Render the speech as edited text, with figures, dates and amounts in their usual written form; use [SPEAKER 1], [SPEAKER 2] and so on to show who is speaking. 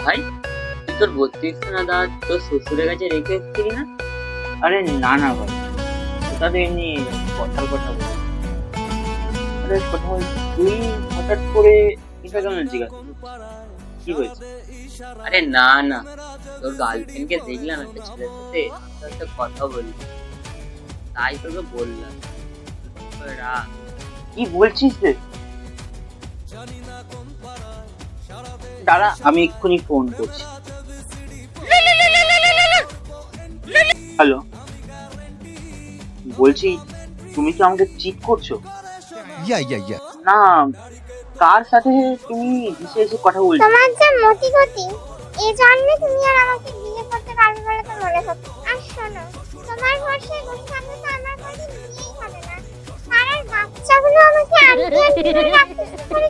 [SPEAKER 1] ভাই, তুই তোর 32 দাঁত তোর শ্বশুরের কাছে রেখে এসেছিলি না?
[SPEAKER 2] আরে না না ভাই, ওটা তো এমনি কথার কথা বল। আরে কথা বল, তুই হঠাৎ করে এটা কেন জিজ্ঞাসা করছিস? কি হয়েছে?
[SPEAKER 1] আরে না না, তোর গার্লফ্রেন্ডকে দেখলাম একটা ছেলের সাথে, তার সাথে কথা বলি, তাই তোকে বললাম। রাগ।
[SPEAKER 2] কি বলছিস রে? দাঁড়া, আমি এক্ষুনি ফোন করছি। হ্যালো, বলছি তুমি কি আমাকে চিট করছো?
[SPEAKER 3] Yeah.
[SPEAKER 2] না, কার সাথে তুমি এসে এসে কথা বলছো?
[SPEAKER 4] তোমার যা মতি গতি, এই জন্মে তুমি আর আমাকে বিয়ে করতে পারবে বলে তো মনে হচ্ছে। আর শোনো, তোমার ভরসায় বসে থাকলে তো আমার কোনো বিয়েই হবে না। পাড়ার বাচ্চাগুলো আমাকে আন্টি আন্টি বলে ডাকতে শুরু করে।